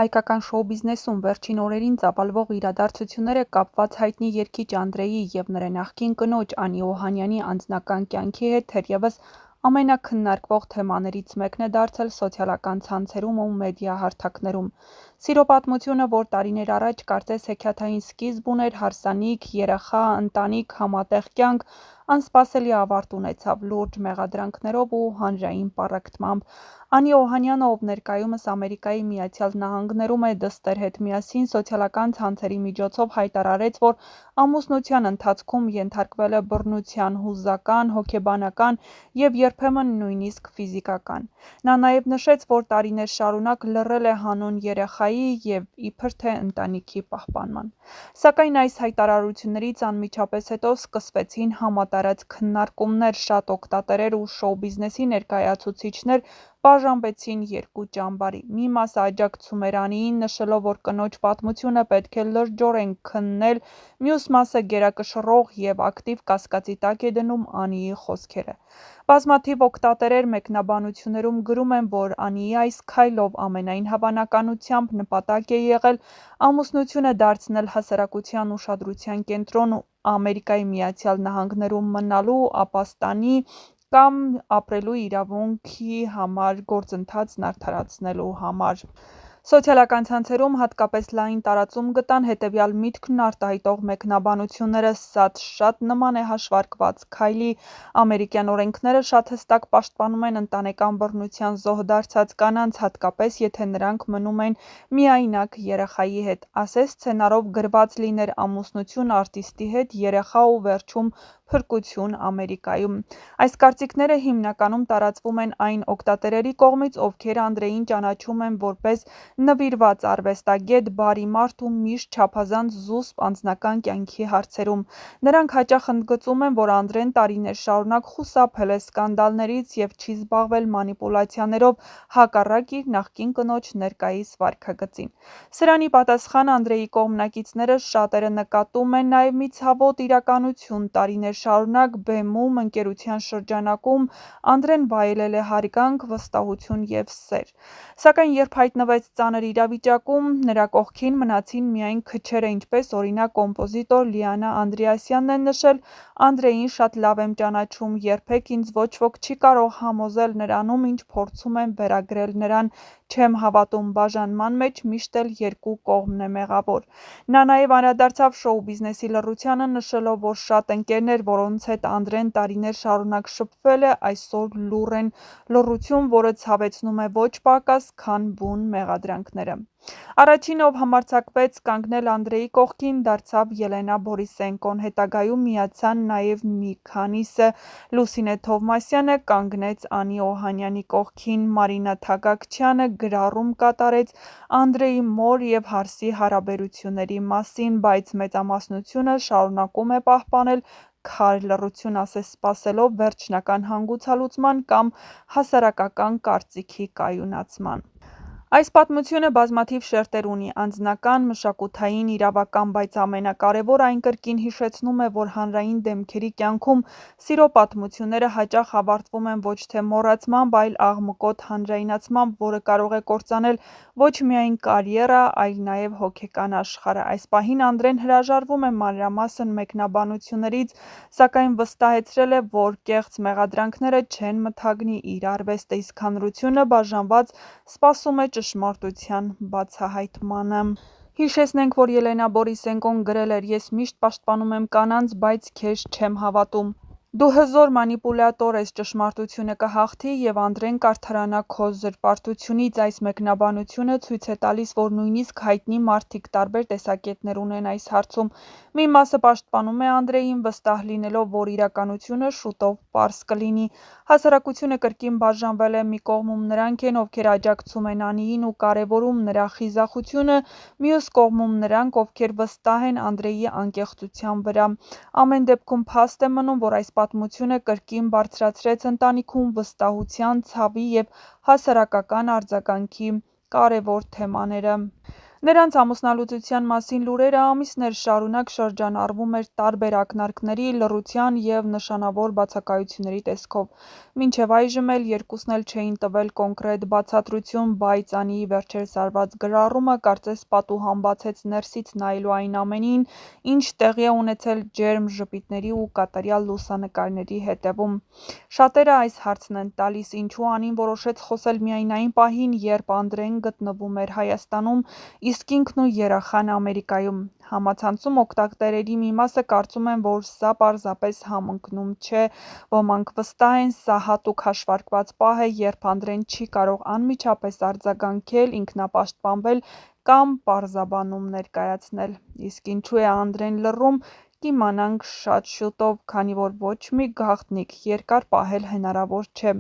Հայկական շոու-բիզնեսում վերջին օրերին ծավալվող իրադարձությունները կապված հայտնի երգիչ Անդրեյի և նրա նախկին կնոջ Անի Օհանյանի անձնական կյանքի հետ թերևս ամենաքննարկվող թեմաներից մեկն է դարձել սոցիալական ցանցերում ու մեդիա հարթակներում։ Սիրո պատմությունը, որ տարիներ առաջ կարծես հեքիաթային սկիզբ ուներ, հարսանիք, երեխա, ընտանիք, համատեղ կյանք, անսպասելի ավարտ ունեցավ լուրջ մեղադրանքներով ու հանրային պառակտմամբ։ Անի Օհանյանը, ով ներկայումս Ամերիկայի Միացյալ Նահանգներում է դստեր հետ միասին, սոցիալական ցանցերի միջոցով հայտարարեց, որ ամուսնության ընթացքում ենթարկվել է բռնության, հուզական, հոգեբանական և երբեմն նույնիսկ ֆիզիկական։ Նա նաև նշեց, որ տարիներ շարունակ լռել է հանուն երեխայի և իբր թե ընտանիքի պահպանման։ Սակայն այս հայտարարություններից անմիջապես հետո սկսվեցին համատարած քննարկումներ, շատ օգտատերեր ու շոու-բիզնեսի ներկայացուցիչներ բաժանվեցին երկու ճամբարի։ Մի մասը աջակցում էր Անիին, նշելով, որ կնոջ պատմությունը պետք է լրջորեն քննել, մյուս մասը գերակշռող և ակտիվ կասկածի տակ է դնում Անիի խոսքերը։ Բազմաթիվ օգտատերեր մեկնաբանություններում գրում են, որ Անիի այս քայլով ամենայն հավանականությամբ նպատակ է եղել ամուսնությունը դարձնել հասարակության ուշադրության կենտրոն Ամերիկայի Միացյալ Նահանգներում մնալու, ապաստանի կամ ապրելու իրավունքի համար գործընթացն արդարացնելու համար։ Սոցիալական ցանցերում հատկապես լայն տարածում գտան հետևյալ միտքն արտահայտող մեկնաբանությունները՝ «Սա շատ նման է հաշվարկված քայլի, ամերիկյան օրենքները շատ հստակ պաշտպանում են ընտանեկան բռնության զոհ դարձած կանանց, հատկապես եթե նրանք մնում են միայնակ երեխայի հետ, ասես սցենարով գրված լիներ ամուսնություն արտիստի հետ, երեխա ու վերջում փրկություն Ամերիկայում»։ Այս կարծիքները հիմնականում տարածվում են այն օգտատերերի կողմից, ովքեր Անդրեյին ճանաչում են որպես նվիրված արվեստագետ, բարի մարդ ու միշտ չափազանց զուսպ անձնական կյանքի հարցերում։ Նրանք հաճախ ընդգծում են, որ Անդրեն տարիներ շարունակ խուսափել է սկանդալներից և չի զբաղվել մանիպուլյացիաներով, հակառակ իր նախկին կնոջ ներկայիս վարքագծին։ Սրանի պատասխան Անդրեյի կողմնակիցները շատերը նկատում են նաև մի ցավոտ իրականություն՝ տարիներ շարունակ բեմում, ընկերության շրջանակում Անդրեն վայելել է հարգանք, վստահություն և սեր։ Սակայն երբ հայտնվեց ծանր իրավիճակում, նրա կողքին մնացին միայն քչերը, ինչպես օրինակ կոմպոզիտոր Լիանա Անդրեասյանն է նշել. «Անդրեյին շատ լավ եմ ճանաչում, երբեք ինձ ոչ ոք չի կարող համոզել նրանում, ինչ փորձում եմ վերագրել նրան, չեմ հավատում բաժանման մեջ, միշտ էլ երկու կողմն է մեղավոր»։ Նա նաև անդրադարձավ շոու-բիզնեսի լռությանը, նշելով, որ շատ ընկերներ, որոնց հետ Անդրեն տարիներ շարունակ շփվել է, այսօր լուռ են, լռություն, որը ցավեցնում է ոչ պակաս, քան բուն մեղադրանքները։ Առաջինը, ով համարձակվեց կանգնել Անդրեյի կողքին, դարձավ Ելենա Բորիսենկոն։ Հետագայում միացան նաև մի քանիսը։ Լուսինե Թովմասյանը կանգնեց Անի Օհանյանի կողքին, Մարինա Թակակչյանը գրառում կատարեց Անդրեյի մոր և հարսի հարաբերությունների մասին, բայց մեծամասնությունը շարունակում է պահպանել քար լռություն, ասես սպասելով վերջնական հանգուցալուծման կամ հասարակական կարծիքի կայունացման։ Այս պատմությունը բազմաթիվ շերտեր ունի՝ անձնական, մշակութային, իրավական, բայց ամենակարևորը այն կրկին հիշեցնում է, որ հանրային դեմքերի կյանքում սիրո պատմությունները հաճախ ավարտվում են ոչ թե մոռացմամբ, այլ աղմկոտ հանրայնացմամբ, որը կարող է կործանել ոչ միայն կարիերա, այլ նաև հոգեկան աշխարհը։ Այս պահին Անդրեն հրաժարվում է մանրամասն մեկնաբանություններից, սակայն վստահեցրել է, որ կեղծ մեղադրանքները չեն մթագնի իր արվեստը, իսկ հանրությունը բաժանված սպասում է ճշմարտության բացահայտմանը։ Հիշեցնենք, որ Ելենա Բորիսենկոն գրել էր. «Ես միշտ պաշտպանում եմ կանանց, բայց քեզ չեմ հավատում։ Դու հզոր մանիպուլյատոր ես, ճշմարտությունը կհաղթի, և Անդրեն կարդարանա քո զրպարտությունից»։ Այս մեկնաբանությունը ցույց է տալիս, որ նույնիսկ հայտնի մարդիկ տարբեր տեսակետներ ունեն այս հարցում։ Մի մասը պաշտպանում է Անդրեյին, վստահ լինելով, որ իրականությունը շուտով պարզ կլինի։ Հասարակությունը կրկին բաժանվել է՝ մի կողմում նրանք են, ովքեր աջակցում են Անիին ու կարևորում նրա խիզախությունը, մյուս կողմում նրանք, ովքեր վստահ են Անդրեյի անկեղծության վրա։ Ամեն դեպքում փաստ է մնում, որ այս պատմությունը կրկին բարձրացրեց ընտանիքում վստահության, ցավի և հասարակական արձագանքի կարևոր թեմաները։ Նրանց ամուսնալուծության մասին լուրերը ամիսներ շարունակ շրջանառվում էր տարբեր ակնարկների, լռության և նշանավոր բացակայությունների տեսքով: Մինչև այժմ էլ երկուսն էլ չէին տվել կոնկրետ բացատրություն, բայց Անիի վերջերս արված գրառումը կարծես պատուհան բացեց ներսից նայելու այն ամենին, ինչ տեղի է ունեցել ջերմ ժպիտների ու կատարյալ լուսանկարների հետևում: Շատերը այս հարցն են տալիս՝ ինչու Անին որոշեց խոսել միայն այն պահին, երբ Անդրեն գտնվում էր Հայաստանում, իսկ ինքն ու երեխան Ամերիկայում: Համացանցում օգտատերերի մի մասը կարծում են, որ սա պարզապես համընկնում չէ, ոմանք վստահ են՝ սա հատուկ հաշվարկված պահ է, երբ Անդրեն չի կարող անմիջապես արձագանքել, ինքնապաշտպանվել կամ պարզաբանում ներկայացնել: Իսկ ինչու է Անդրեն լռում, կիմանանք շատ շուտով, քանի որ ոչ մի գաղտնիք երկար պահել հնարավոր չէ: